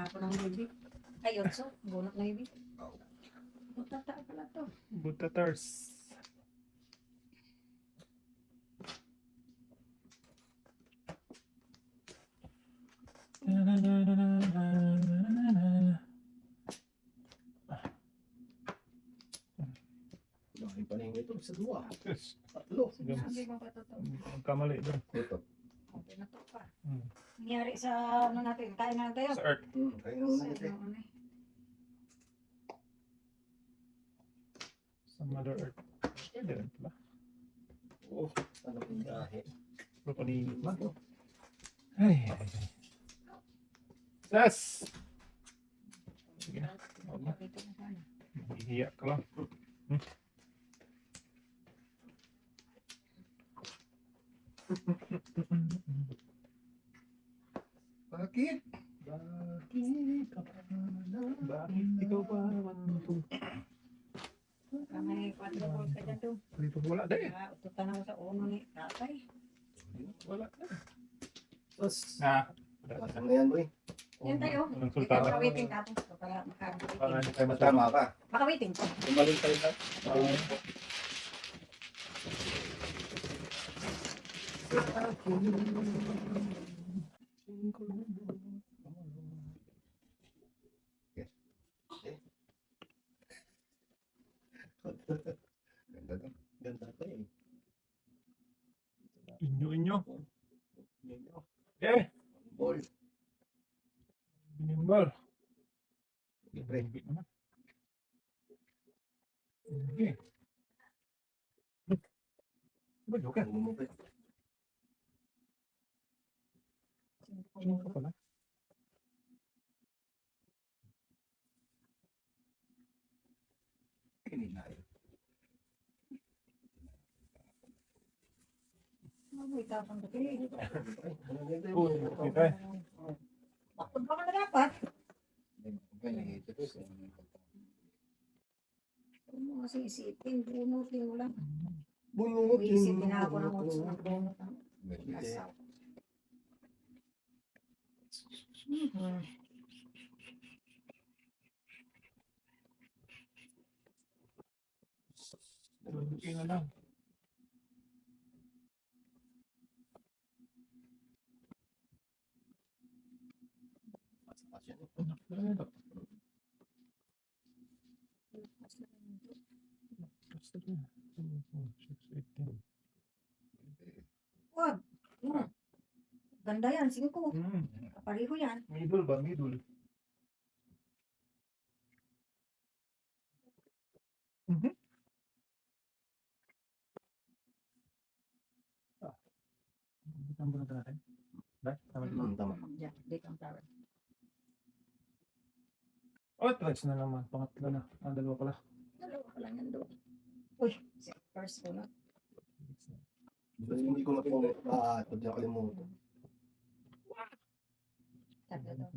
ako ng bibi. Ay, 8. Bunot na bibi. Butata pala to. Butatars. Dahil pa rin ito sa dua. Yes. Tatlo. Sabi mo pa to. Kamali doon. Ito. Okay na to pa. Hmm. Nangyari sa ano natin. Kain na tayo. Sa Earth. Kaya naman Sa natin. ano, Sa Mother Earth. Pwede rin pala. Oo. Ano yung gahe? Pero paligid na. Ay, ay, ay. Sas! Sige na. Huwag na. Dito na tayo. Hihiya ka lang. Bakit? Bakit ka pa na? Bakit ikaw pa naman? Kamay 4 balls ka dyan to. Dito wala na eh. Kaya ututan ako sa uno ni tatay. Wala na. Tapos, Ah, pasang na yan, boy. Yan tayo. Walang Ikaw sultana. makawiting tapos. Para Para makawiting. hindi tayo Matama ka. Makawiting. Tumaling tayo na. Ganda to. Ganda to eh. Inyo. Inyo. Eh, Ball. binimbal. Libre. Hindi naman. Sige. Ba, joke ka? Bumupit. Ano ka pala? Kininay. Mabuhay tapang to. Kaya Ano ganda Oo, yun? okay tayo. bakit ba ka na dapat? Huwag mo kasi isipin. Bunutin mo lang. Bunot Isipin na ako ng otso ng bunot. Asaw. Hindi na lang. Basta na. 6, 18. Wag. Ganda yan. 5. Hmm. Kapariho yan. Middle ba? Middle. Mhm. Ang bunot natin. Dahil, tama dito. Tama. Diyan. Dito ang tawag. Oh, twice na naman. Pangatlo na. Ah, dalawa pala. Dalawa ka lang yan doon. Uy. First bunot. Hindi ko makinig. Ito di ako kalimutan. Tatlo daw.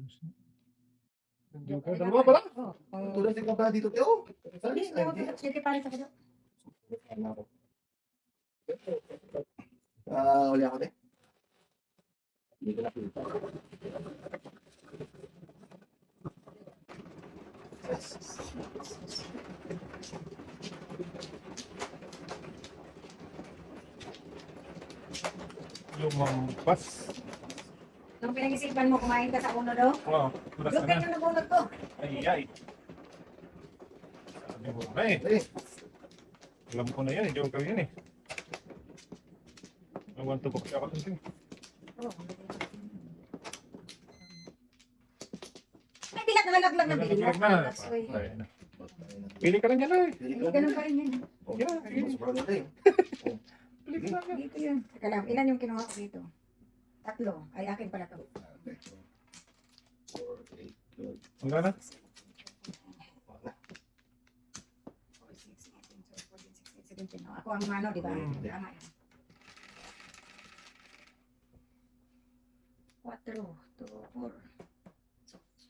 Okay, dalawa pala. Oh. Tulad sa kabra dito, Teo. Hindi. Sige pares ako doon. Uli ako din. Hindi ko nakita. Lumampas. Nung pinag-isipan mo, kumain ka sa uno daw? Wow, tulas Look na at na. yung nabunot ko. Ay, ay. Sabi mo na eh. Eh, Alam ko na yan. Hindi ko gawin yan eh. I want to book siya ako dun. Oh. Ay, bilat na nalaglag na bilat. Nalaglag na. That's why. Ay, na. Pili ka lang yan eh. Hindi ganun pa rin yan. Yeah, Sobrang ganda eh. Pili ka lang yan. Dito yun. Teka lang, ilan yung kinuha ko dito? 3. Ay, akin pala to. 4, 8, 12. Hanggang na? 4, 6, 18, 14, 16, 17. Ako ang ano, di ba? Hmm. Tama yan. 4, 2, 4.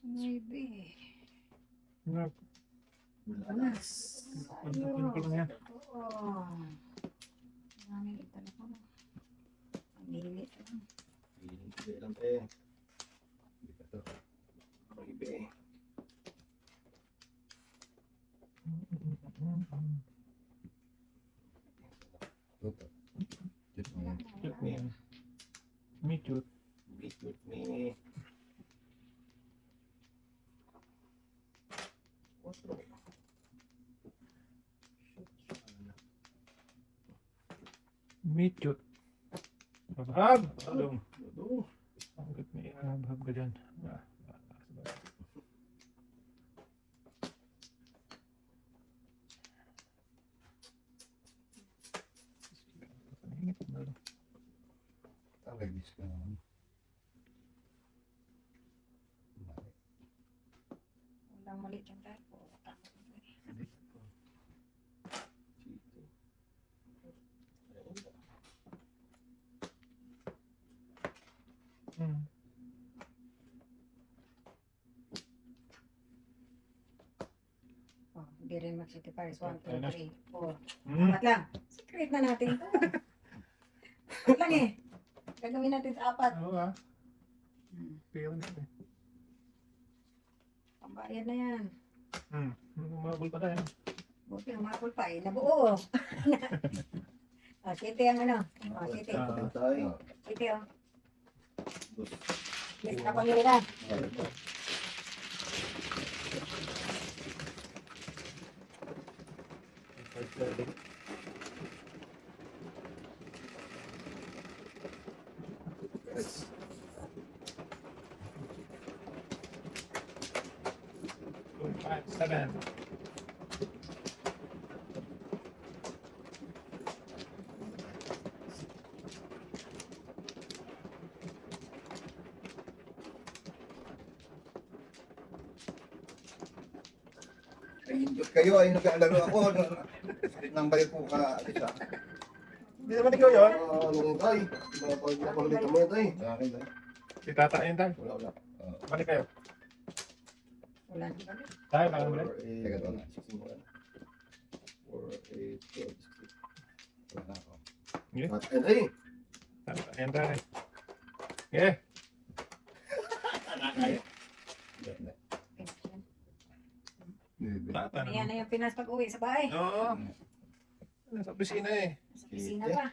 9. Malakas. Pagdating ko lang yan. Oo. Maraming telepono. Ang lilit lang. Hindi lang tayo. Dito. Ibe. Shoot mo yan. Shoot me. Me shoot. Shoot me. Otro. Me shoot. Habhab! Along. Ano? Bakit may habhab ka dyan? Tawag bis ka naman. Walang mali dyan tayo. Hmm. Oh, hindi rin mag-city Paris. 1, 2, Ayun na. 3, 4. Hmm. Apat lang. Secret na natin. Apat lang eh. Gagawin natin sa apat. Oo ah. Hmm. Pero na. Pambayad na yan. Umabol pa tayo. Buti umapol pa eh. Nabuo. City ang ano. City. Tayo. City oh. Yes, napamili na. Five, seven. Nahindot kayo ay naglalaro ako. Sakit ng balik ko ka. Alisa. Hindi naman ikaw yun. Tay. Napagalitan mo yun, tay. Sa akin, tay. Si Tata yun tayo. Wala. Balik kayo. Wala na ba? Tayo, bakit balik? Teka, ito na. 16 mo na. 4, 8, 12, 16. Wala na ako. Sige. Tay. Tata, yan tayo. Okay. Tata Ayan naman. na yung Pinas pag-uwi sa bahay. Oo. Nasa opisina eh. Sa pisina pa.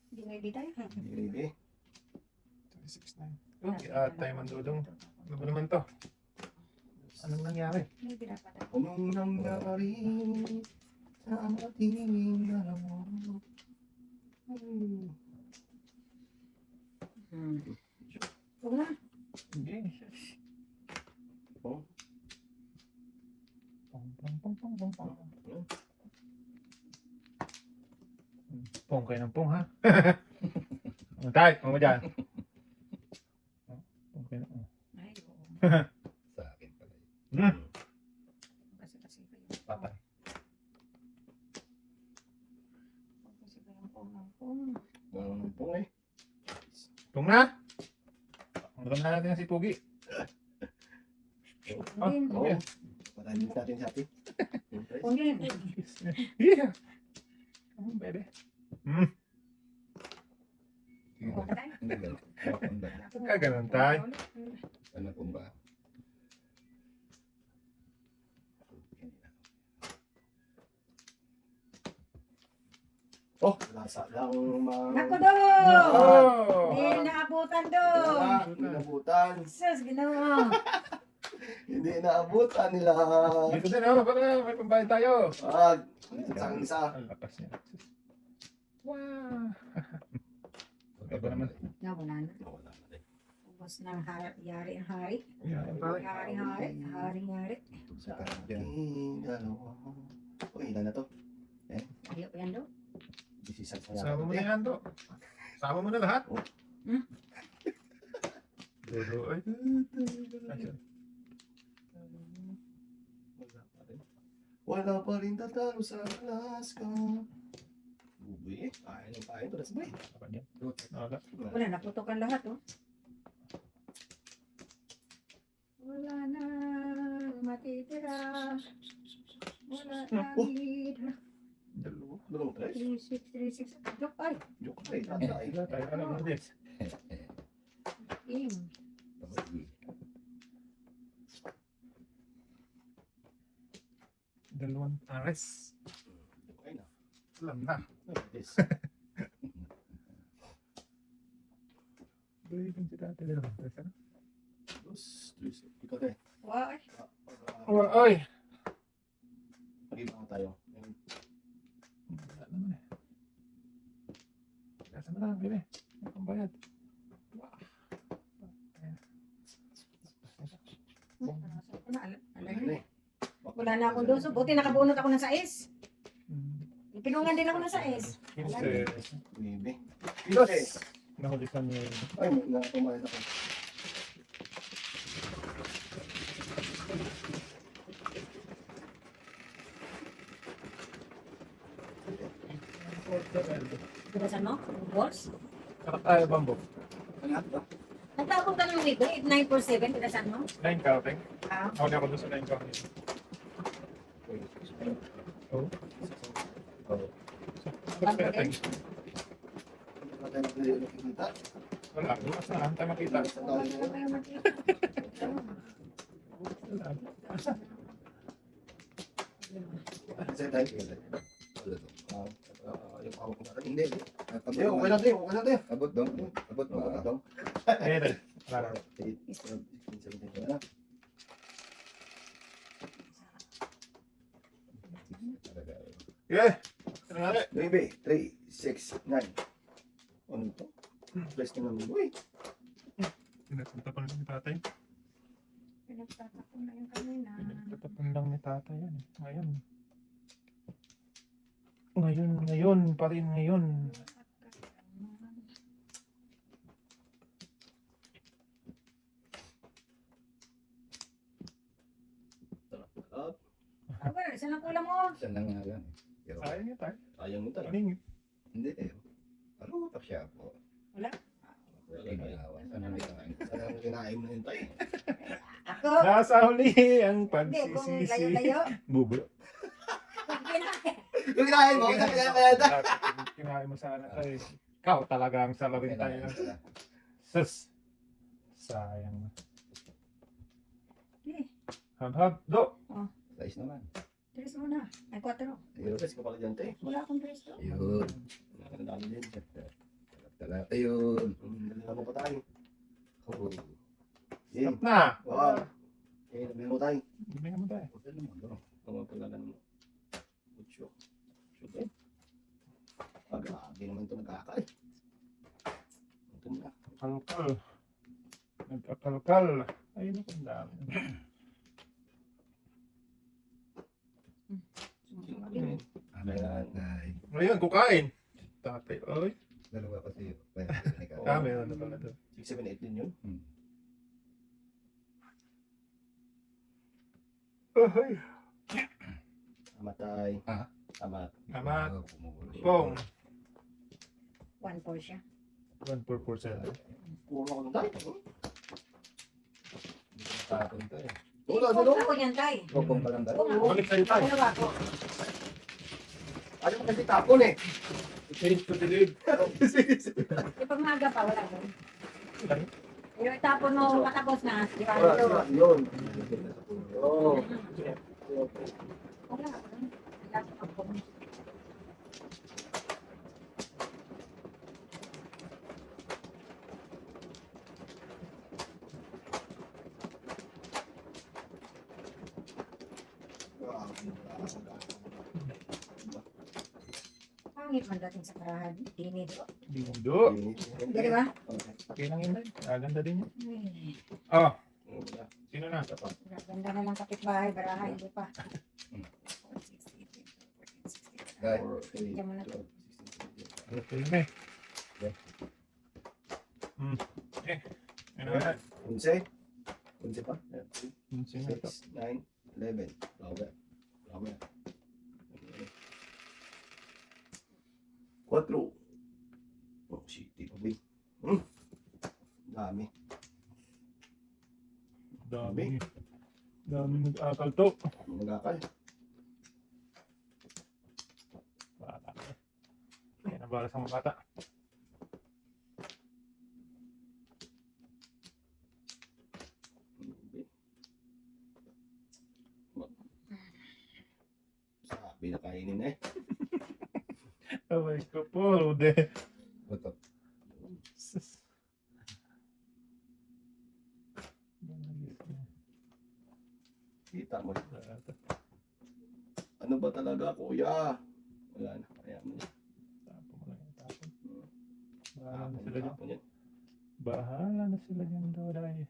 Hindi may bitay. Hindi. 369. Okay, tayo mandudong. Ano ba naman to? Anong nangyari? May pinapatay. Anong nangyari sa ating dalawa? Huwag na. Hindi. Oh. Pong, pong, pong, pong, pong, pong. Pong kayo ng pong ha? Tay, mo dyan. Pong kayo ng Ay, oo. Sa akin pala. Kasi kayo. patay. Kasi kayo ng pong. Pong eh. Pong na? Ang na natin si Pugi. Oh, Din. oh. Yeah. Patayin natin sa atin. Pong din. Yeah. Come on, baby. Patay. Kaganon tayo. Ano kung ba? Oh, nasa lang Naku do! Oh! May naabutan do! Hindi naabutan. Sus, ginawa. Hindi naabutan nila. Dito din, oh. Para may pambayad tayo. Isang isa. Ang lakas niya. Wow. Okay ba naman? Wala na. Ubos ng yari ang hari. Yan, pare. Hari. Sa ating dalawa. Uy, ilan na to? Ayaw ko yan do. Sama mo na yan, to. Sama mo na lahat. Hmm? Dodo, ay. Ayun. Wala pa rin tatalo sa Alaska. Buboy eh. Kain to. That's boy. Apa niya? Wala. Wala, naputokan lahat oh. Wala na matitira. Wala na need. Dalawa. Dalawang tres. 3636. Joke ay. Joke ay. Tatay. Wala tayo. Ano mo din? Im. Dalawang pares. lang na. This. Uy, yung si tatay na lang. Teka. Dos, tres. Ikaw tayo. Wow. Ay. Oy! Pag-ibang tayo. Ayun. Wala naman eh. Kasa na lang, bili. May pambayad. Ano eh? Wala na akong doso. Buti nakabunot ako ng sais. Hmm. Pinungan din ako ng sais. Kasi, Baby. dos! Nakulisan niyo yun. Ay, nakumain ako. Bigasan mo? Balls? Ay, bamboo. Ano ba? Nagtapon ka ng libre, 947, bigasan mo? 9 counting. Ah. Ako na ako doon sa 9 counting. Oh. Oo. Tapos kaya tayo. Wala tayo nakikita. Wala. Bukas na. Ang tayo makita. Wala. Kasi tayo. Wala to. Yung hawak ko natin. Hindi. Hindi, okay lang tayo. Okay lang tayo. Abot dong. Abot mo. Abot daw. Eh, dali. Wala na. 8, 16, 17 na. Yeah. Ano nga rin? Baby, 3, 6, 9. Ano ito? Press na naman. Uy! Pinagtatapan lang ni tatay. Pinagtatapon na yung kanina. Pinagtatapan lang ni tatay yan. Ngayon. Ngayon pa rin ngayon. Sarap. Albert, saan ang kulang mo? Saan lang nga lang. Pero Sayang yun tayo. Sayang ito. Kaning. hindi eh. Ano pa siya po? Wala. Kinahawan. Sana may kain. Sana kinain mo yun tayo. Ako? Nasa huli ang Hindi, kung pagsisisi. layo-layo. Bubulo. Yung kinain mo, Kinain mo sana tayo. Ikaw talaga ang salawin tayo. Sus. Sayang. Eh, Hab-hab. Do. Size naman. tres mo na. Ay, 4. Ayun. Press ko pala dyan tayo. Wala akong tres to. Ayun. Ang dami din. Talata yun. Dalawa pa tayo. Oh. Eh, Stop na. wow. Eh, nabihan mo tayo. Bibigyan mo tayo. Huwag naman bro. Ang mga paglalan mo. Mucho. Mucho eh. Grabe naman ito nagkakal. Ito na. Kalkal. Nagkakalkal. Ayun ako ang dami. Ayan. Ayan. Ay. Ngayon, kukain. Tatay. Oy. Dalawa kasi. Kami. Ano pala to? 6, 7, 8 din yun. Ay. Amatay. Ah? Amat. Amat. Pumugulo siya. Pong. 1-4 siya. 1-4-4-7. Puro ako ng tayo. Tapon to eh. Wala, Kung ano? ako yan, tay. Popong pa lang tayo. Kung ako. Balik sa'yo tayo. Dalawa ko. Ayaw mo kasi tapon eh. Change to the lead. Eh, pag maaga pa, wala ko. Yung itapon mo matapos na, di ba? Wala, Ito. yun. Oo. Wala. Wala ako. Pangit man dating sa karahan. Dini do. Dindo. Di ba? Okay lang yun. Ganda din yun. Ay, Oh. Sino na? ganda na lang kapitbahay, barahay, hindi pa. Guys. Diyan mo na to. Ano pa yun eh? Eh. Ano na? 11. 11 pa. Sino ito? 6, 9, 11. Lawa. Lawa. 4. Oh, city pa ba? Dami. Dami. Dami nag-akal to. Nagakal. Bata. Kaya nabala sa mga bata. Sabi na kainin eh. Away ko po, Rude. Ito. Sus. Kita mo. Ano ba talaga, kuya? Wala na. Kaya mo na. Tapon mo lang yung tapon. Bahala na Tapon sila dyan. tapon yan. Bahala na sila dyan daw dahil.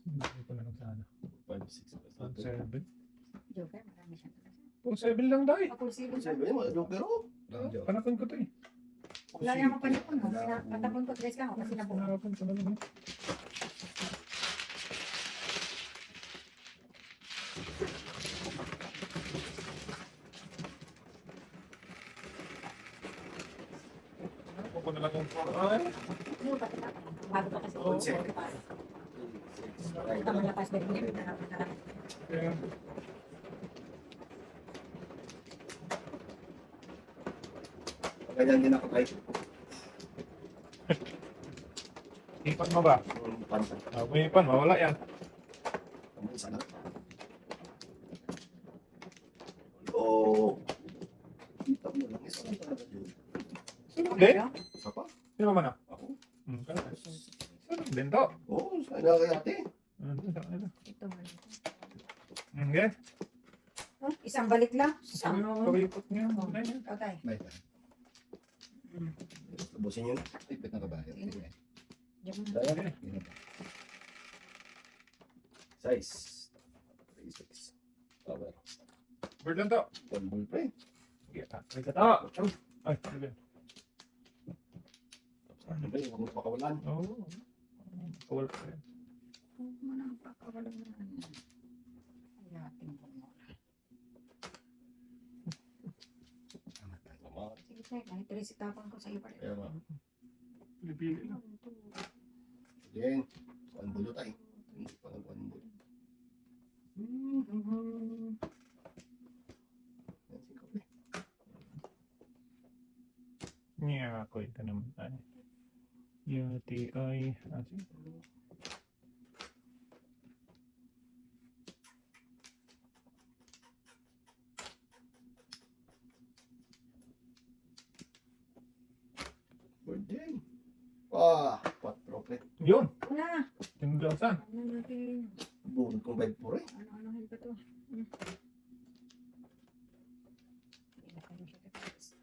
Hindi ko na lang sana. 5, 6, Pang 7. 7. Joker, marami siyang talaga. Pang 7 lang dahil. Ako sila. 7, mga joker oh. Panapon ko to eh. Wala niya akong panipon. Patapon ko, dress lang ako kasi nabuo. Panapon ko na lang. Ako ko na lang yung 4. Ano ba? Bago pa kasi. Oo. Ito mga lapas na rin. Ganyan din ako tayo. Ipan mo ba? Pantan. May ipan, mawala yan. Ang sana. Oh. Kita mo lang. Isa lang talaga yun. Hindi. Isa pa? Sino man ah? Ako. Sarap din to. Oo, sana kay ate. Ito man. Okay. Oh, isang balik lang. Isang Kawipot niya. Okay. May pa. Tabusin yun. Ipit na kabayo. Sige. Diyan mo. Daya. Yun na. Size. 36. Power. Bird lang to. Ball pre. Sige, try ka to. Ay, sige. Ano ba yung huwag mo pakawalan? Oo. Kawal pa rin. Huwag mo nang pakawalan na. Ayatin ko mo. Tama tayo. Tama. Sige, sir. Kahit resitapan ko sa iba rin. Kaya nga. Pili-pili lang. Again. Kuhan bulo tayo. Hindi pa lang kuhan bulo. Yan si Kobe. Niya ako ito naman tayo. Yati ay... Sige. Bird din. Ah, 4 pre. Yun! Wala. Tinulasan. Ano natin? Bunod kong 5 po rin. Ano-anohin pa to? Hindi na kayo siya tapos.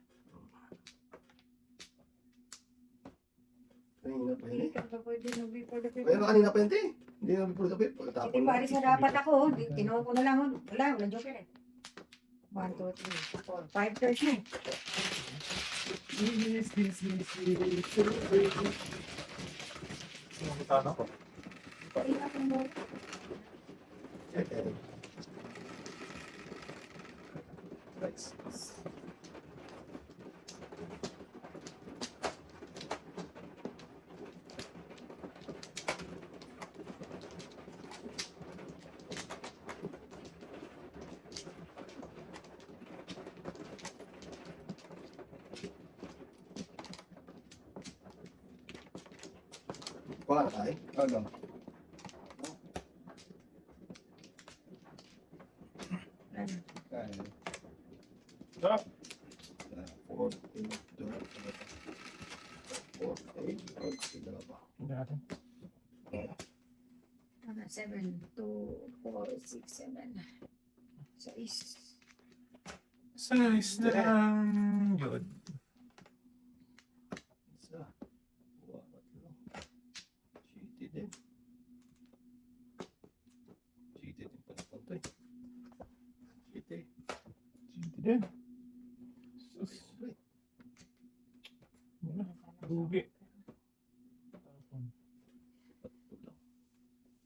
Kanina pa yun Hindi eh. ka pa pwede no before the Kaya nga kanina pa yun eh. Hindi na before the pip. Hindi Pagkatapon pa rin sa dapat ako. Kinuha ko na lang. Wala, walang joker eh. 1, 2, 3, 4, 5 turns na eh. Sino kita na ko? Kaya ako mo. Nice. Kuha na tayo. Ano? Kaya. Sarap. 4, 8, 12, 4, 8, 12, dalawa. Hindi natin. 7, 2, 4, 6, 7. 6. Size na lang. Yun. Isa. Kuha, tatlo. Cheated din. Cheated din pala ito eh. Cheated. Hindi din. Sus. Siyempre. Wala. Lugi. Tatlo lang.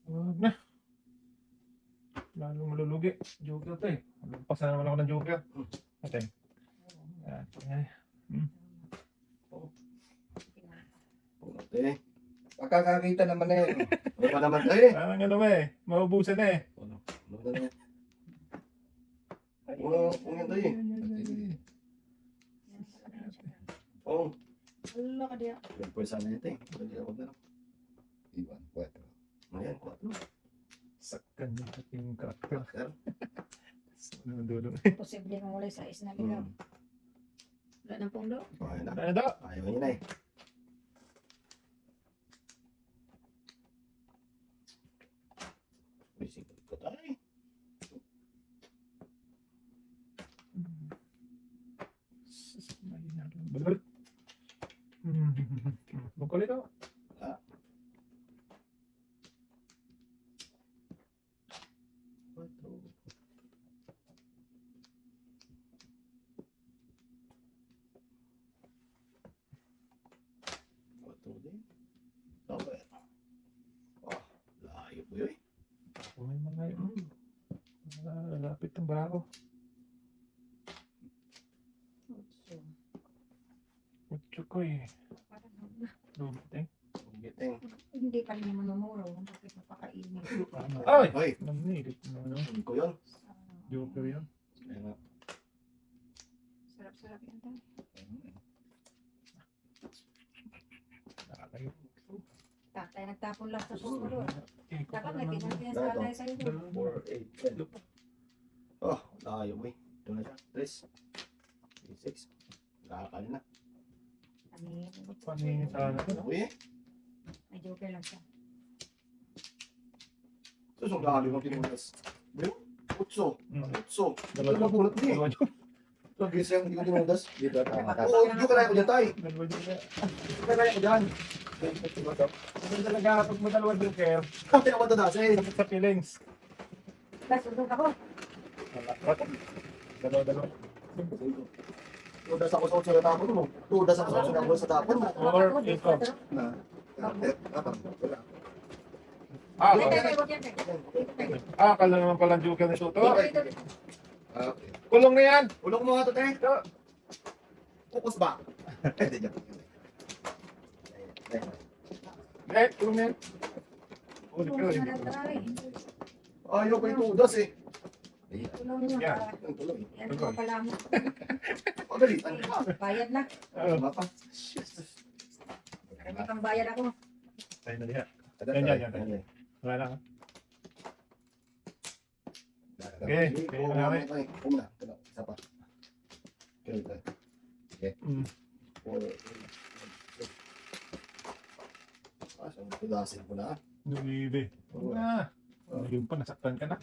Huwag na. Lalong malulugi. Joker to eh. Magpas na naman ako ng joker. Okay. Okay. Pumunti. Makakakita naman eh. Ano pa naman tayo eh? Parang ano ba eh. Maubusan na eh. Ano? Ano na naman? Kung yan tayo eh. Oo. Wala ka diya. Yung pwersa na ito eh. Pwede ako na lang. Iwan, 4. Ayan, 4. Sa kanyang ating karakter. Master. Ano dulo? Posible nung wala sa is na ligaw. Hmm. Wala ng pundo. Okay na. Ano daw? Ayaw niya na eh. May singkat ko tayo. Balot. Makulit ako. Quatro din. Okay. Oh, layo po yun. Ako may mga lapit ng barako. Kutso ko eh. Lubit eh. Ang giting. Hindi pa rin naman mamuro. Bakit mapakainin? Ay! Ay! Namilit na ano. Hindi ko yun. Joker yun. Ayan na. Sarap-sarap yan tayo. Nakakayo. Tatay nagtapon lang sa susunod. Iko Dapat pa may naman. pinagpinasal tayo sa'yo. 4, 8, 10. Oh, layo mo eh. Ito na siya. 3. 6. Nakakali na. Panin sana. Uy eh. May joker lang siya. Ito yung layo mo pinunas. Bro, utso. Mm. Utso. Dalawa Ito na bunot niya eh. Dalawa joke. Ito, gisa yung hindi ko pinunas. Dito, tama. Oo, hindi ko kaya ko dyan tayo. Dalawa joke. Hindi ko kaya ko dyan. Ano talaga pag mo dalawa joker? Kaya ako dadasay. Sakit sa feelings. Tapos sundok ako. Dalawa. Tudas ako sa utso na tapon mo. Tudas ako sa utso sa tapon mo. Or ikaw. Na. Wala. Ah, Hindi, okay. hindi, huwag yan, eh. Akala naman palang joker na shooter. Dito, dito. Okay. Kulong na yan. Ulong mo nga ito, te. Focus ba? Hindi, joke. Kulong na yan. Uli ka rin. Ayaw ko yung tudas eh. Tulong nyo, Yan. para- Ang tuloy. yan po pala mo. Pagalitan ka. Bayad na. Ano pa? Kanya pang bayad ako. Tayo na diha. Yan, Yan. Wala na. Okay. Oo, Okay. okay. Una. Isa pa. Okay. Four, eight, six. Ah, saan tudasin ko na? Nulibe. Wala. Yung pa, nasaktan ka na.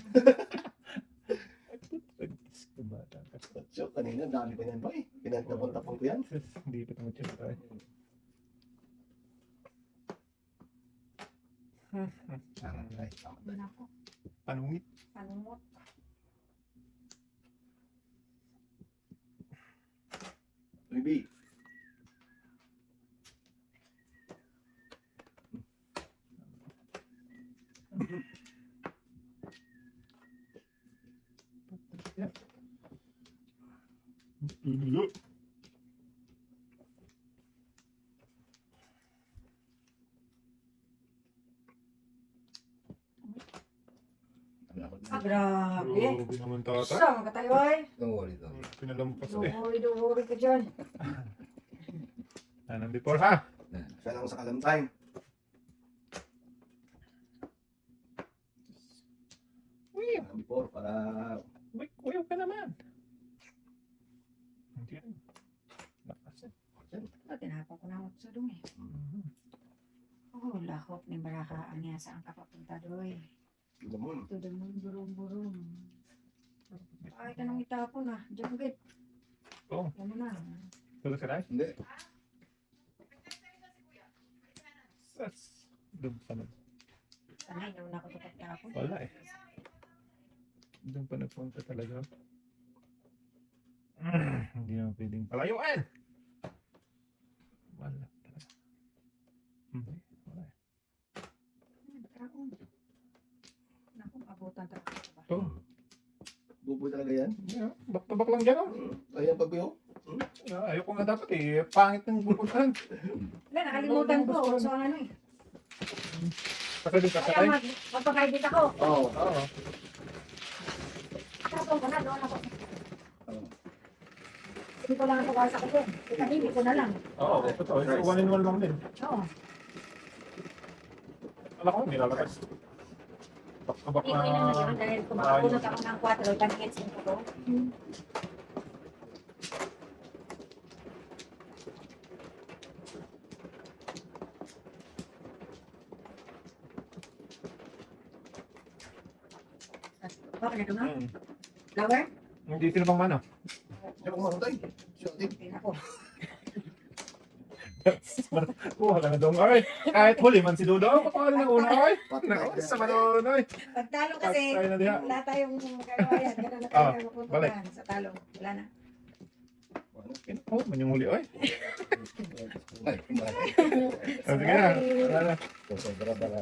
So, kanina, dami ko yan ba eh. Pinagtapon-tapon ko yan. Hindi pa tumutin tayo. Ay, Yun ako. Panungit. Panungot. Baby. Ah, grabe. Grabe naman tata. Saan ka tayo ay? don't worry, don't worry. Pinalampas eh. Duhuri ka dyan. Anong before ha? Siya lang sa kalam time. Uy, Before, para uyaw ka naman. Hindi rin. Lakas eh. Tinapon ko na ako sa dumi. Oh, lahok ni Baraka ang niya saan ka papunta doy. Gamon. Ito din mo burong-burong. Ay, tanong itapon ah. Diyan git. Oo. Yan mo na. Tulog ka na? Hindi. Sas. Doon pa na. Sanay, nauna ako sa pagtapon. Wala eh. Doon pa nagpunta talaga. Hindi naman pwedeng palayuan. Wala talaga. Hindi. Wala eh. Taon. Naku, abutan talaga ba? Ito. Buboy talaga yan. Yeah, back to back lang dyan oh. Ayan pagbiyo. Ayoko nga dapat eh. Pangit ng pupuntahan. Wala, nakalimutan ko. So, ano eh. Kasi din Kaya kakatay. magpakaibit ako. Oo. Oo. Tapos ko na, doon ako. Hindi ko lang ang pagkasa ko doon. Ikahili ko na lang. Oo. Totoo. So, 1 in 1 lang din. Oo. Alam ko, nilalabas. Back to back Hindi ko yun na. dahil kung makapunod ako ng 4, pag-gets mo ko. Bakit na ito na? Hmm. Flower? Hindi sino bang mano? Hindi ako marunong. Shooting. Hindi na ako. Wala na doon ay. Kahit huli man si Dudong, paano na una ay? Nako, sa manon ay. Pagtalo kasi, Patay na diha. wala tayong magagawa yan. Ganun na Ah, tayo balik. mapupuntahan sa talo. Wala na. Oh, man yung huli ay. Ay, kumain. Oh, sige na. Wala na. Sobra-bara.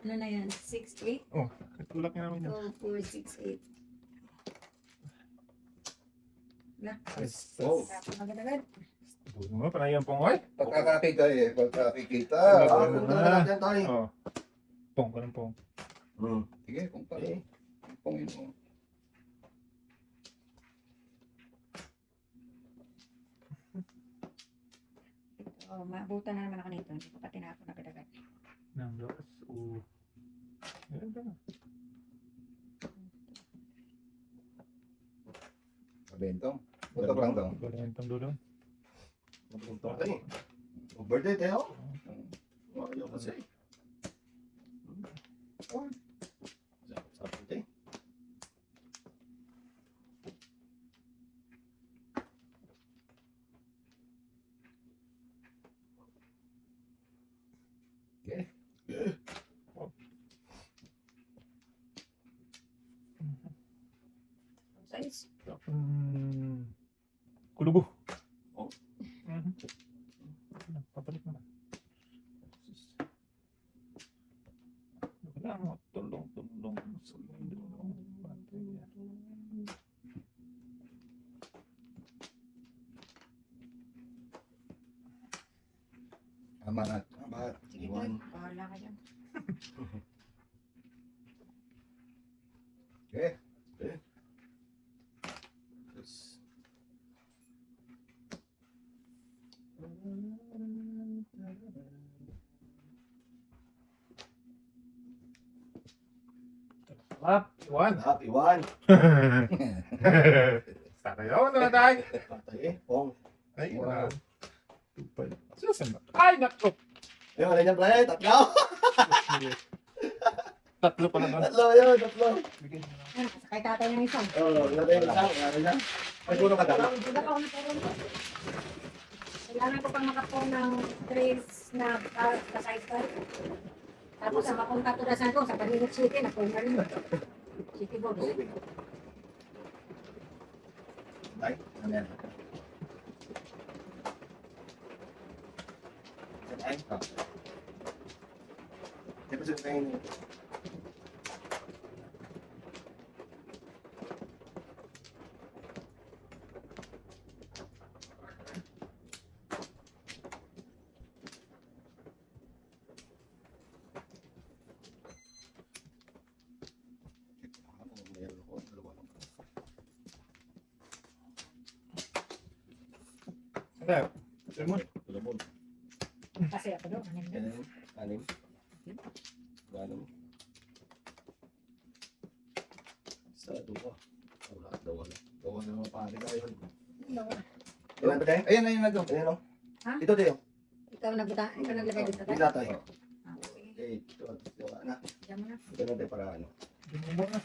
Ano na yan? 6, 8? Oh, katulak niya naman yun. 2, 4, 6, 8. Wala. Oh. Magandagad. Dudong mo, panayan pong ay. Pagkakakita eh. Pagkakikita. Ah, punta na natin tayo. Oh. Pong, ganun pong. Hmm. Sige, kung pa. Okay. Kung ino. Oh, maabutan na naman ako nito. Hindi ko pa tinapon agad-agad. Nang lakas. Oh. Ganda na. Bentong. Punta pa lang daw. Balentang Dudong. Punta tayo. Birthday tayo. Ayaw kasi. Sa birthday. Okay. Yeah. Size. Kulugo. Oh. Mhm. Papalik naman. Wala mo. Tulong. Tama na. Tama. Sige, Iwan. Dad. Bahala ka dyan. Okay. Yes. Lap. Iwan. Happy one. Sana yun na tayo. Patay eh. Pong. Ay, Wow. Susan. Ay, naku. Ayun, wala niyan pre. Tatlo. Tatlo pa naman. Tatlo yun. Tatlo. Ano, sakay tatay ng isang. Oo. Wala tayo isang. Wala na. May puno ka dala. Hindi pa ako natulong. Kailangan ko pang makapong ng trays na kasaytay. Tapos ang mapunta ko na sa Panigot City, napunta rin. City Box. Ay, ano yan? Ay, di ba sa yung meron ako, dalawa lang. Ano? Lemon. Lemon. Kasi ako doon. Ano yun? Yan, anim. Anim. Sa dua. Wala, dawala. Dawala na mga pare tayo. Ilan ba tayo? Ayan, ayan na daw. Ayan o. Ha? Ito tayo. Ikaw naglagay dito tayo. Ila tayo. Ah, okay. Okay, ito. Wala na. Diyan mo na. Ito na tayo para ano. Lemon na.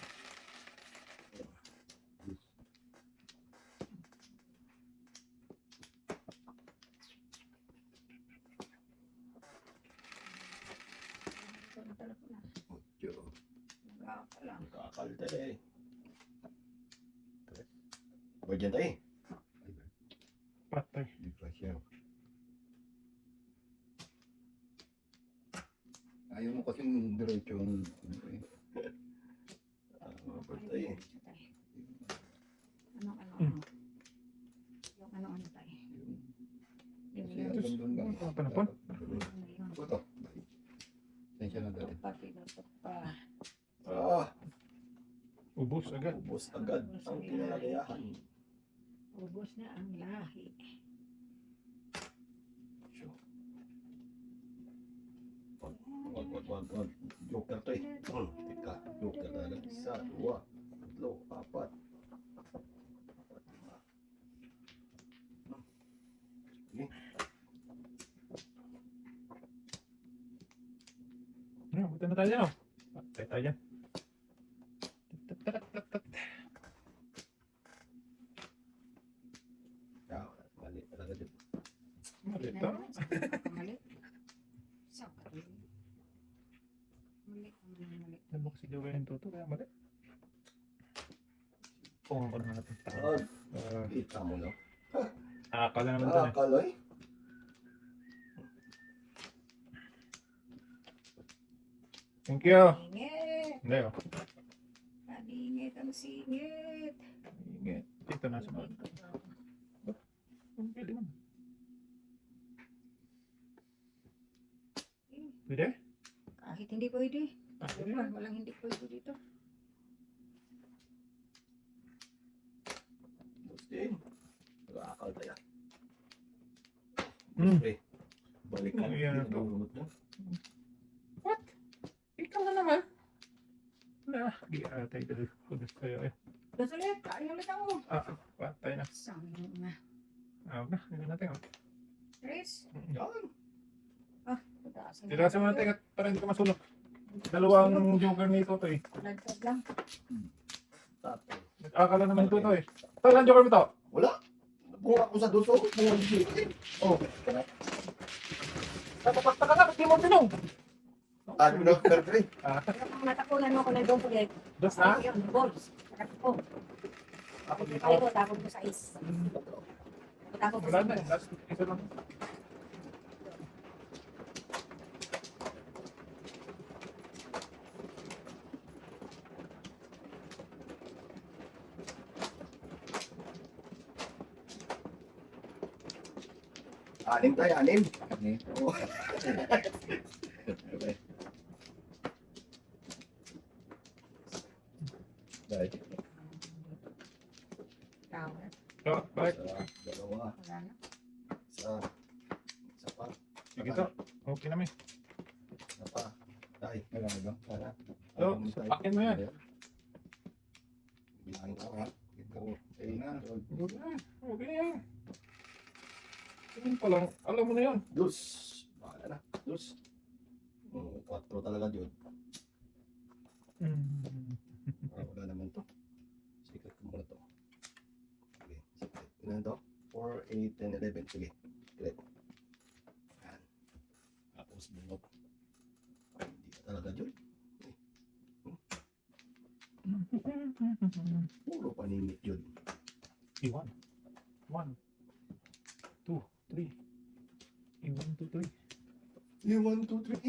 Ito na talaga na. Ocho. Wala ka lang. Kakalta eh. Virgin tayo. Patay. Di pa siya. Ayaw mo kasing diretso ng ano eh. Birthday eh. Ano. Yung ano tayo. Yung Kasi ang doon lang. Panapon. ano yun. Ito. Sensya na dali. Pati dapat pa. Ah, Ubus agad. ubos agad ang kinalagayahan. Ubos na ang lahi. Wag. Wag. Joker to eh. Teka, joker talaga. 1, 2, 3, 4. 5. Punta na tayo dyan. Patay tayo dyan. Mali talaga dito. Mali to. Mali. Saan ka rin? Mali. Alam mo kasi gawin yung tuto, kaya mali. Oo, ako naman natin tao. Kita mo no? Akala naman ito eh. Kaloy? Thank you. Singit. Hindi oh. Kalingit ang singit. Ingit. Dito na sunod. Pwede naman. Pwede? Kahit hindi pwede. Pwede. Walang hindi pwede dito. Din. Nag-aakal tayo. Hmm. Balik ka. Ano yan? Nagulot na. What? Ikaw na naman. Na, di atay dali. Kudas kayo eh. Doon ulit. Kaya ulit ako. Patay na. Saan na? Na, hindi natin oh. Chris. Yan. Tirasin mo natin at para hindi ka masulok. Dalawang joker nito to eh. Lagtag lang. Tatay. Nag-akala naman ito to eh. Ito, ilang joker mo to? Wala. Bunga ko sa duso. Bunga dito. Oh. Napapakta ka na, ba't di mo tinong? Ano na, perfect. Kung natakunan mo ko na doon ulit. Dos na? Yun, balls. Ako. Ako dito. Kaya ko, tapon ko sa ice. Tapon ko Wala sa na, ice. last isa lang. Anim tayo, anim. Oo. Dahil. Tama. Oh, balik. Dalawa. Wala na. Isa. Isa pa. Sige to. Okay namin. Isa pa. Dahil. Wala na ba? Wala. Oh, sapakin mo yan. Bilangin ko ha. Ito. Ayun na. Okay na. Okay na yan. Tingin pa lang. Alam mo na yun. Dos. Bahala na. Dos. 4 talaga yun. Wala naman to. Secret ko muna to. Sige. Secret. Ilan to? 4, 8, 10, 11. Sige. Secret. Yan. Tapos bunot. Hindi ka talaga yun. Puro panimit yun. Iwan. 1, 2, 3. Iwan, 2, 3. 1, 2, 3.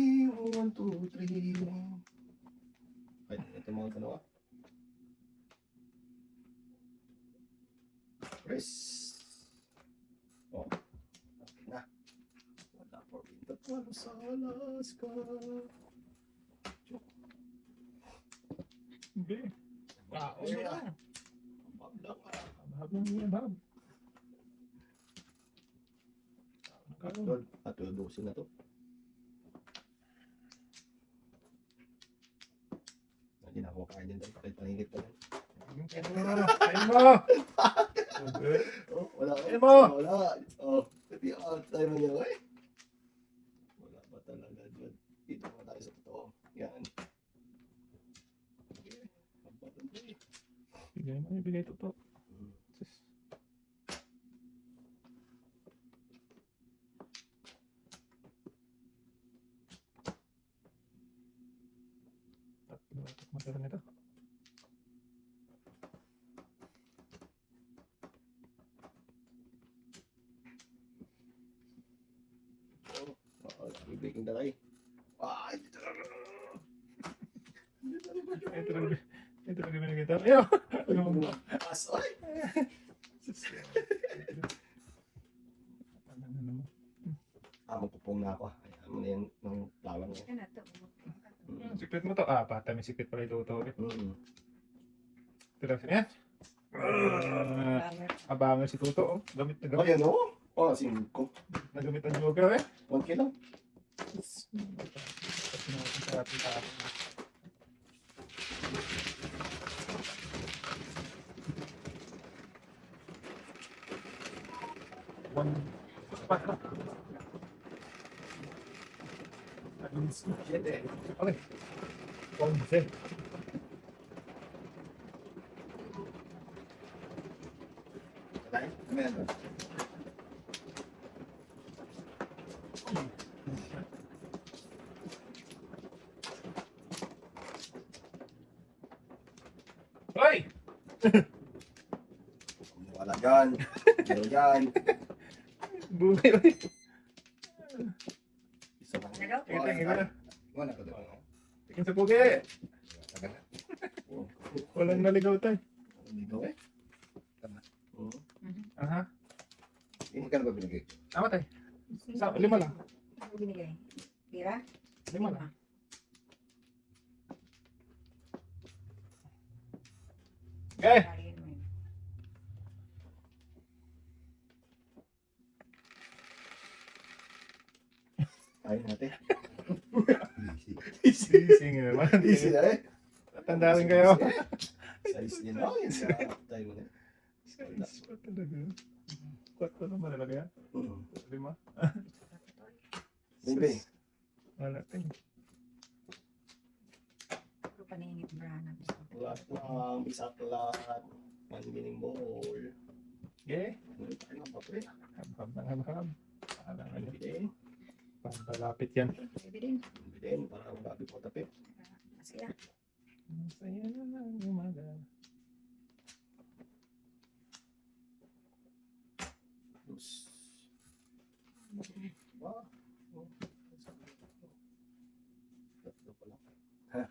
1, 2, 3. Ay, ito mga dalawa. Press. Oh. Okay na. Wala pa rin tatalo sa Alaska. Hindi. Okay na. Bab lang ah. Habang yan, hab. Nakaroon. At dosin na to. Hindi na ako kain din. Kahit paningit pa rin. Ayun mo! Okay. Oh, wala ka. Ayun mo! Wala. Oh, pati out tayo niya eh. Wala pa talaga dyan. Dito pa tayo sa totoo. Yan. Okay. Bigay mo, ibigay ito to. Sus. Tatlo, matagal nito. Ibigin na tayo. Ay, dito na. Ito lang binigay tayo. Ayaw! Ayaw mo. Asoy! Sus. Ano na naman? Magpupong na ako. Ayan mo na yan ng tawang yan. Yan na to. Secret mo to? Patay may secret pala ito. Mm. Ito lang siya. Yan. Abangan si Tuto. Oh. Gamit na gamit. Ayan o. Oh, 5. Nagamit ang joker eh. 1 kilo. natin sa ating tao. One. Okay. 11. Tayo? Amen. Hoy! Wala dyan. Meron dyan. Bumay, oy. Isa lang. Ano daw? Tingin, tingin na. Wala ka doon. Tingin sa pugi. Tagal na. Walang naligaw tayo. Ligaw eh. Tama. Oo. Aha. Magkano ba binigay? Tama tayo. Sa, 5 lang. Ano binigay? Tira? 5 lang. Okay. Kaliin mo yun. Ayun natin. Easy nga naman. Easy na eh. Tanda rin kayo. Size din. Oh, yun sa tayo mo na. Size pa talaga. 4 naman talaga yan. 5. Baby. Wala tayo. Ito paningit brana. Lahat lang. Bisa lahat. Mangining ball. Okay. Ano tayo ng papel? Habhab ng habhab. Alam nga Ano niya. din? Pantalapit yan. Baby din. Ano din? Para ang babi ko tapit. Masaya. Masaya na ng umaga. Dos. Wow. Tatlo pa lang. Ha?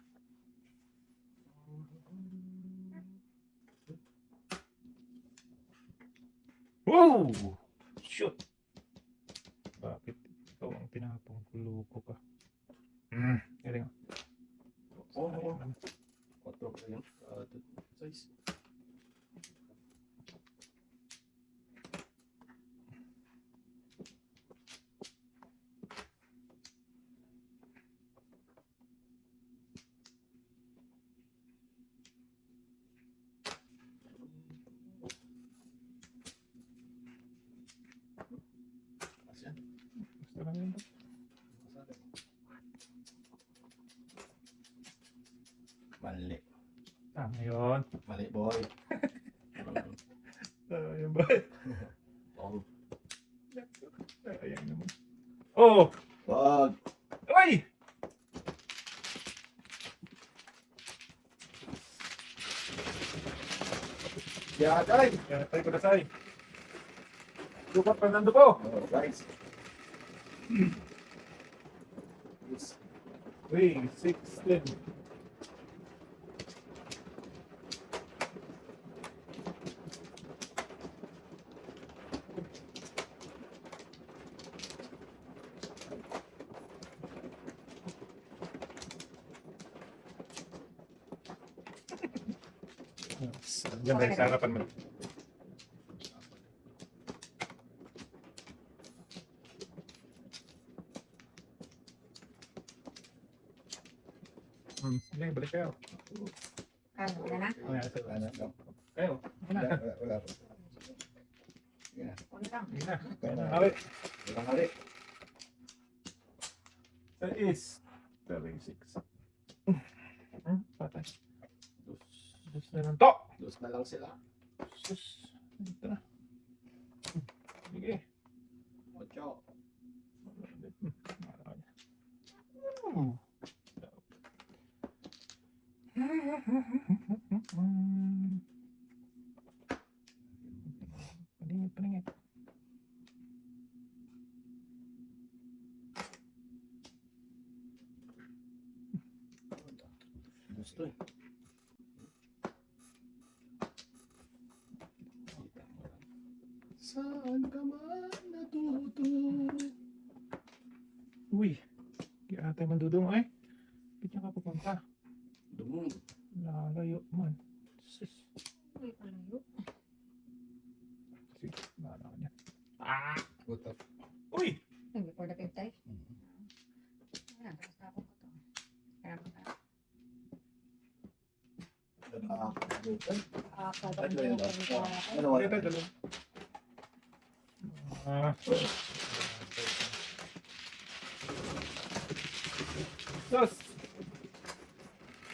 Wow! Shoot! Bakit ikaw ang tinapong kuluko ka? Galing. Oo, oo. 4 pa yun. Size. Asyan. Gusto lang yun. Mali. Tama yun. Mali, boy. Tama yun ba? Oh. Sayang naman. Oh! Wag. Uy! Yeah, guys. Yan, tayo ko na say. Lupat Fernando po. Oh, guys. Yes. 3, 16. Diyan tayo sa harapan mo. Sige, balik kayo. Ano, wala na? Mamaya sa Wala na. kayo. Wala, wala pa. Sige na. Ano lang? Sige na. Kaya na. Hali. Walang hali. Sa is. 36. Patay. Dos. Gusto na lang to. Dos na lang sila. Sus. Dito na. Sige. Ocho. Paningit, paningit. Gusto eh. Kita mo lang. Saan ka man natuto? Uy. Kaya tayo mandudong ay. Ba't niya ka pupunta? Dumong. Lalayo man. Sus. Uy, palayo. Sige, bahala ka niyan. Ah! Puta. Uy! Ay, before the peptide. Ayan, tapos tapon ko to. Pagod Ano yun, na Ano Dito, wala? dalawa. Ah. Sus!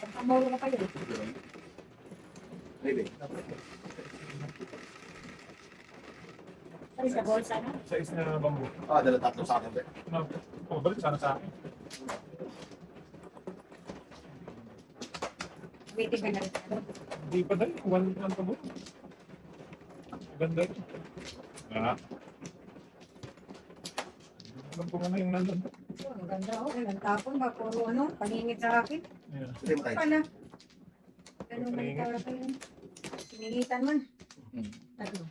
Pagkamuro ka pa yun. Maybe. Ay, sa bolsa na. Sa is na bambu. Dala tatlo sa akin, pre. No, balik sana sa akin. Waiting ka na rin. Hindi pa dahil. One pa mo. Maganda rin. Ah. Alam ko na yung nandun. Ang ganda oh. Ang tapon ba? Puro ano? Paningit sa akin. Yeah. Hindi mo tayo. Pala. Ganun man ikaw pa yun. Siningitan man. Tatlo.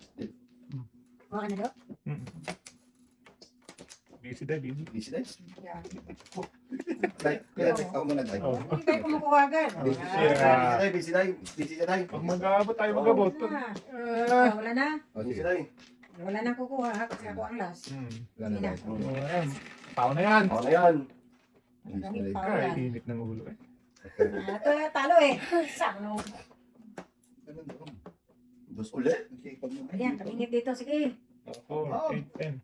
Baka na daw? Busy dahil, busy. Busy na. Yeah. Dai, kaya check ako muna, Dai. Oh. Hindi tayo kumukuha agad. Busy siya. Busy na. Busy na. Pag mag-aabot tayo mag-abot. Wala na. O, Busy sige. na. Wala na kukuha ha, kasi ako ang last. Wala na, Dai. Ayan. Tao na yan. Ako na yan. Maraming Ay, paulan. init ng ulo eh. Ito, talo eh. Sano. Ganun doon. Dos ulit. Okay, pag mo. Ayan, kamingit dito. Sige. 4, 8, 10.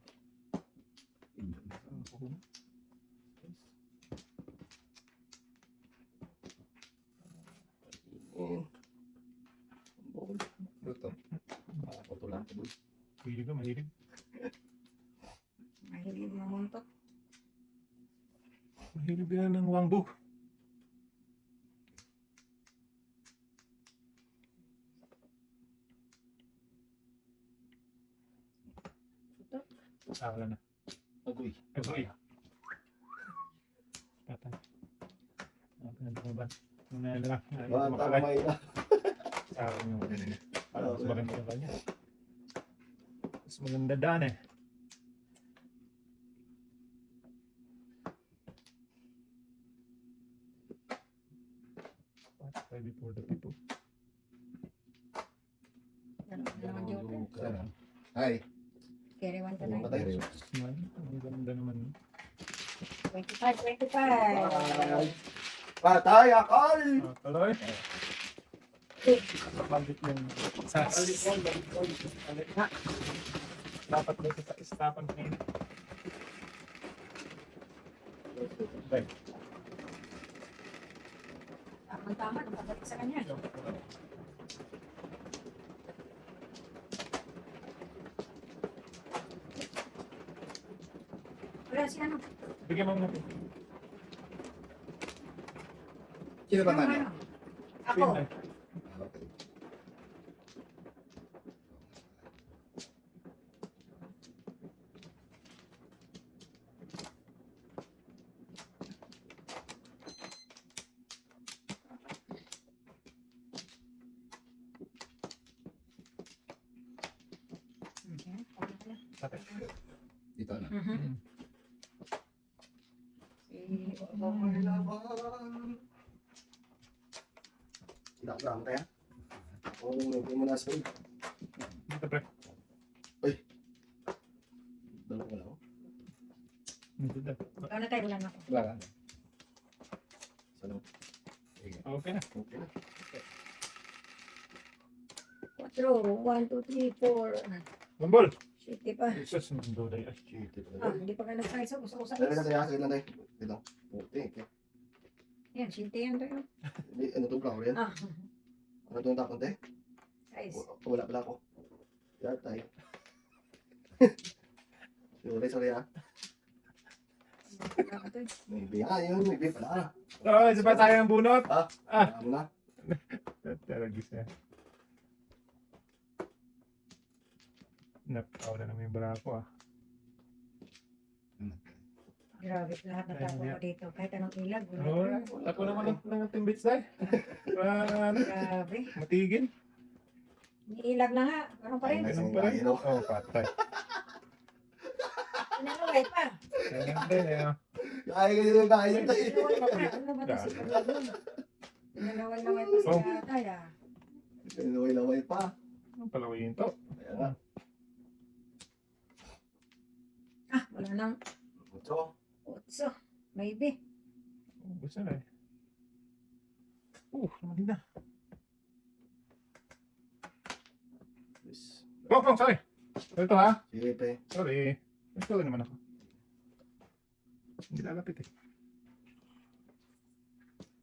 Luto. Auto lang. Mahilig ka, mahilig. Mahilig mamuntok. Mahilig yan ng wangbo. Wala na. Agoy. Agoy. Patay. Ano ba? Ano na lang. Tama may na. Sa akin yung Ano? mas maganda ba niya? Mas maganda daan eh. Try before the people. Ano naman joker? Hi. Carry one to Ano nine. ba tayo? Smile. Ang ganda naman. 25, 25. Patay akal! Tuloy. Balik yung sas. Balik na. Dapat may sa istapan ngayon. Okay. Tama-tama, napabalik sa kanya. Wala si ano. Bigyan mo muna. Sino ba Ano, man? ano? Ako. Pin, eh. Okay. Okay. Patay. Dito na. Mhm. Kinakabahan tayo. Oo, may mo nasa rin. Dito pre. Dalawa lang. Dito na. Ikaw na tayo, wala na ako. Wala na. Salo. Okay na. Okay na. 4, 1, 2, 3, 4. Mambol. City pa. Jesus, mundo day. Ay, Shit. Hindi pa ka nag-size. Gusto ko sa Dali na tayo. Sige lang tayo. Dito. Okay. Yan, city yan tayo. Ano to? Flower yan? Ah, Ano to yung tapon tayo? size. Wala pala ako. Yan tayo. Sorry ha. Wala ka to eh. Maybe. Yun. Maybe pala. oh, isa pa tayo ang bunot. Ano na? Taragis na. Nakaw na naman yung barako ah. Grabe, lahat na tapo ko dito. Kahit anong ilag. Oo, wala ko naman ng timbits tayo. Ano, Grabe. matigil. Ilag na nga. Ano pa rin? Ganun pa rin. Oo, patay. Pinalaway pa. Ganun din eh. oh. Kaya ganyan yung kaya tayo. Ano ba ito si Pinalaway pa si Oh. tatay ah. Laway-laway pa. Anong palawayin to? Kaya nga. Ah, wala nang Otso. 8. Maybe. Oh, gusto na eh. Naman na. Pong, sorry. Ito ha. Sige, pre. Sorry. Sorry naman ako. Hindi lalapit eh.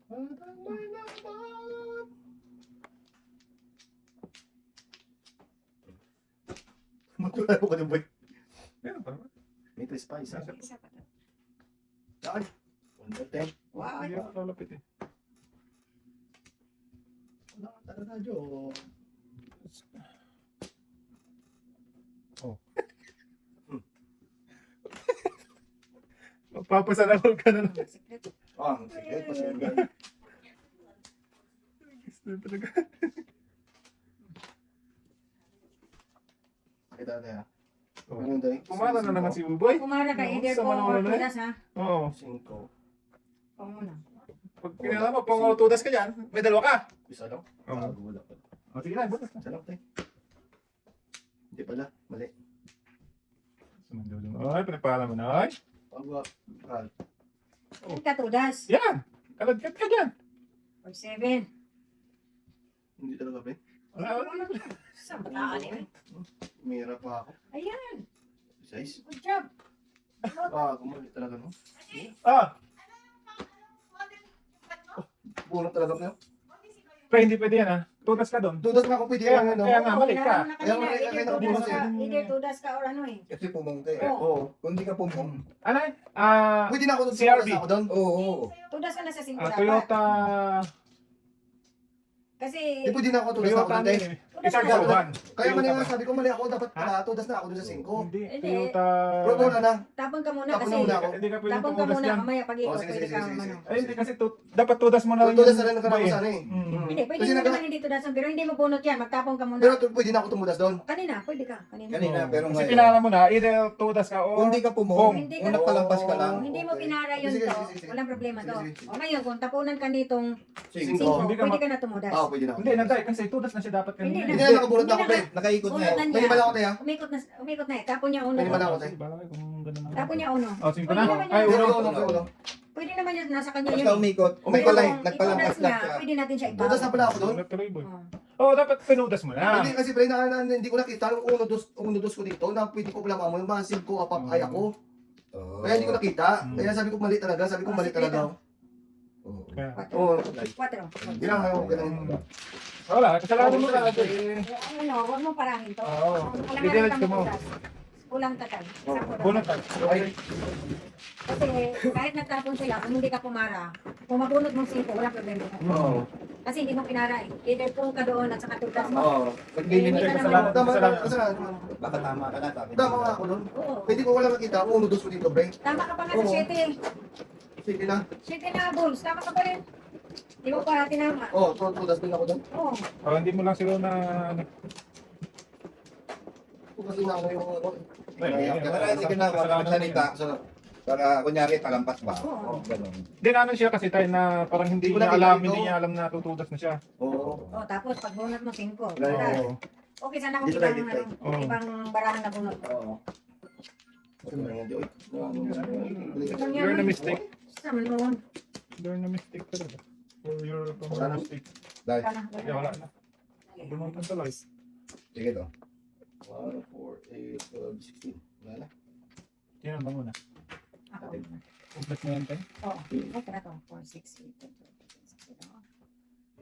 Parang may laman. Matulad ko ng boy. Meron pa naman. May twist pa, isa. Isa pa to. Saan? 110. Wow, Hindi ako lalapit eh. Wala ka talaga, Jo. Magpapasanakol ka na lang. secret. Ah, sige, pasensya. Gusto na talaga. Kita tayo. Oh. Ano tayo? Pumara na naman si Buboy. Kumara ka, Oo, either sama po naman or na eh. tudas ha. Oo. 5. Oo muna. Pag kinala mo, pang tudas ka dyan, may dalawa ka. Isa lang? Oo. Ah, wala pa. O, sige na, butas na. Isa lang tayo. Hindi pala, mali. Sumunod mo. Ay, pinapala mo na. Ay, Pagwa, kal. Hindi ka tudas. yan. Kalagkat ka dyan. Or 7. Hindi talaga, pre. Wala. Saan ba taan eh? Mira pa ako. Ayan. Size. Good job. Ah, kumali talaga, no? Ah, Bunot talaga, pre. pero hindi pwede yan ha. Tudas ka doon. Dudas na ako pwede Kaya, yan, ano? kaya nga, mali ka. Kailangan na Kaya kanina, mali, either kaya tudas nabuhos ka, eh. either tudas ka or ano eh. Kasi pumunta eh. Oo. Oo. Kung hindi ka pumung. Ano eh? Pwede na ako doon. CRV. Ako doon. Oo. Tudas ka na sa 5 dapat. Toyota. Kasi, Di pwede na ako tudas na ako Toyota doon, ano te. eh. tudas Isang ka na. Jovan. Kaya mali Toyota nga ba? sabi ko, mali ako. Dapat Ha? tudas na ako doon sa 5. Hindi. Hindi. Toyota. Pero muna na. Tapon ka muna Tapon kasi. muna ako. Hindi ka pwede Tapon ka tumudas muna, yan. mamaya pag-ikot, Oh, sige, pwede sige, kang sige, ano. sige. Ay, hindi kasi dapat tudas mo na rin Tudas yung na rin bay, ako sana eh. Mm. Hindi, pwede Kasi mo naga- naman hindi tudasan, pero hindi mo bunot yan, magtapon ka muna. Pero pwede na ako tumudas doon. Kanina, pwede ka. Kanina. Kanina, Oo. pero Kasi ngayon. kinala mo na, either tudas ka o... Kung hindi ka Kung pumung, hindi ka- kung nagpalampas ka lang. Kung hindi mo Okay. pinara yun Sige, to, sige, sige. walang problema to. Sige, sige. O ngayon, kung tapunan ka nitong Cinco. 5, Hindi ka pwede ma- ka na tumudas. Ah, pwede na ako. Hindi, nanday, kasi tudas na siya dapat Hindi kanina. Hindi eh. na nakabunot na ako, pre. Nakaikot na Bunot eh. na May niya. pala ako, te, ha? Umikot na eh. Tapon niya uno. Pwede pala ako, te. Sige, bala kayo kung ganun na. Tapon niya uno. Oh, 5 Pwede na? naman Ay, yan. Pero uno. ulo. Pwede naman yun, nasa kanya yun. Basta umikot. Umikot Umikot lang. lang. Nagpalampas lang siya. Pwede natin siya Tudas na ibaw. pala ako doon. Uno, tuloy, boy. Oh. Oh, dapat pinudas mo na. Hindi kasi, pre, hindi ko nakita yung uno dos ko dito na pwede ko pala mo yung mga 5 apap ay ako. Oo. Kaya hindi ko nakita. Mm. Kaya sabi ko mali talaga. Sabi ko mali talaga. Oo. Kaya, Oo. 4. Ginagawa ko ganun. wala, kasalanan mo na. Ano, huwag mo parahin to. Oo. Kailangan Details ka ka mo. magtudas. Kulang tatal. Bunot ka. Okay. Kasi kahit nagtapon sila, kung hindi ka pumara, kung mabunot mong 5, wala problema. Oo. Kasi hindi mo pinara eh. Either kung ka doon at saka tudas mo. Oo. Hindi Hindi ka ka kasalanan. Tama ka. Kasalanan. Kasalanan. Baka tama ka na. Sabi Tama nga ako doon. Oo. Pwede ko wala makita. Uno dos ko dito, pre. Tama ka pa nga sa Oo. 7. Sige na. 7 na, Bulls. Tama ka pa rin. Hindi mo pa tinama. Oo, tudas din ako doon. Oo. Oh, hindi mo lang siguro na... Tudas din ako yung ano. Kaya hindi ka na magsalita. Para kunyari talampas ba? Oo. Ganun. Hindi namin siya kasi tayo na parang hindi Hindi ko niya nakita alam, ito. hindi niya alam na tutudas na siya. Oo. Oh, tapos pag bunot mo 5. Oo. Okay, sana kung Dito ibang, tayo, dito ano, tayo. ibang barahan na bunot. Oo. Ano na yan, Joy? You're na mistake. Saan mo? You're na mistake talaga. For your Wala na. mistake. Dahil, Kana, Yeah, wala na. Bunutan tuloy. sige to. 1, 4, 8, 12, 16. Wala na. Yan ba muna? Ako. Complete mo yan tayo? Oo. Okay na to. 4, 6, 8, 10, 12, 13, 14, 15, 16, 17,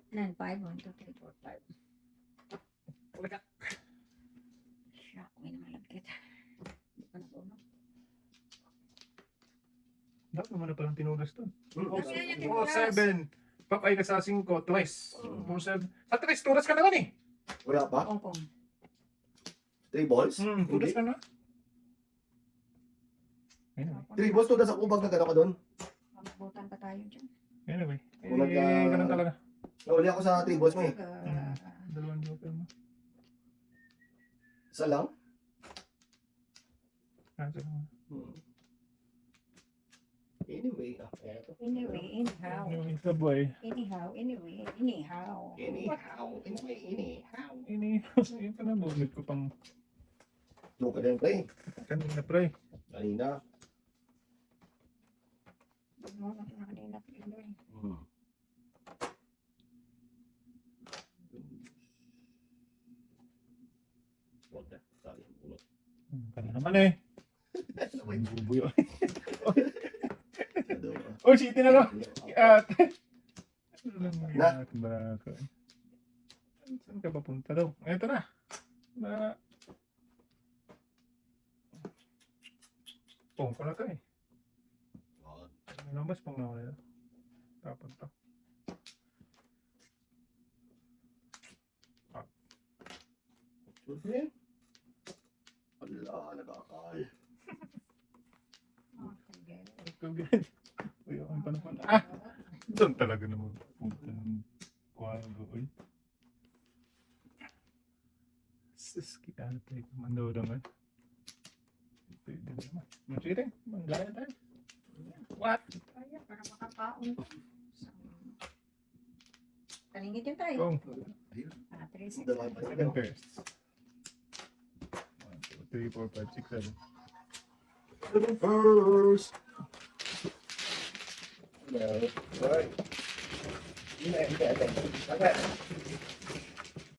18, 19, 5, 1, 2, 3, 4, 5. Ulit ka. Siya, may namalagkit. Hindi pa natunog. Dapat naman na palang tinudas to. Kasi yan yung 4, tinudas. 7. Papay ka sa 5, 3. 4, 7. Sa 3, tudas ka naman eh. Wala pa? Hong Kong. 3 balls? Tudas ka na. Anyway. 3 balls, tudas ako. Bag na gano'n ka doon. Mabutan pa tayo dyan. Anyway. Kulag ka. Ganun talaga. Nauli ako sa 3 balls mo eh. Dalawang joker mo. Isa lang? Kaso naman. Anyway, kaya to. Anyway, anyhow. Anyway, sa boy. Anyhow, anyhow. Ini, yun pa na, bumit ko pang Joke din, pre. kanina pre. Kanina. Ano, kanina, Pinoy. Huwag na. Kaya naman eh. Ano ba May yun? bubuyo. Dalawa. Oh, city na lang. At... Na. Saan ka papunta daw? Ito na. Pong ko na to eh. Oh, Nalabas pong na ako nila. Tapos to. okay. Wala, nagkakal. Oh, sige. Tugad. Uy, ako pa naman. Ah! Doon talaga naman punta ng kwago. Uy. Sus, kita na tayo. Mandaw naman. Pwede naman. Sige, manggaya tayo. What? Kaya, para makakaon. Talingit yun tayo. Pong. Ayun. 3, 6, Dalawa pa Second yun. first. 1, 2, 3, 4, 5, 6, 7. First. No. Sorry. Hindi. Okay.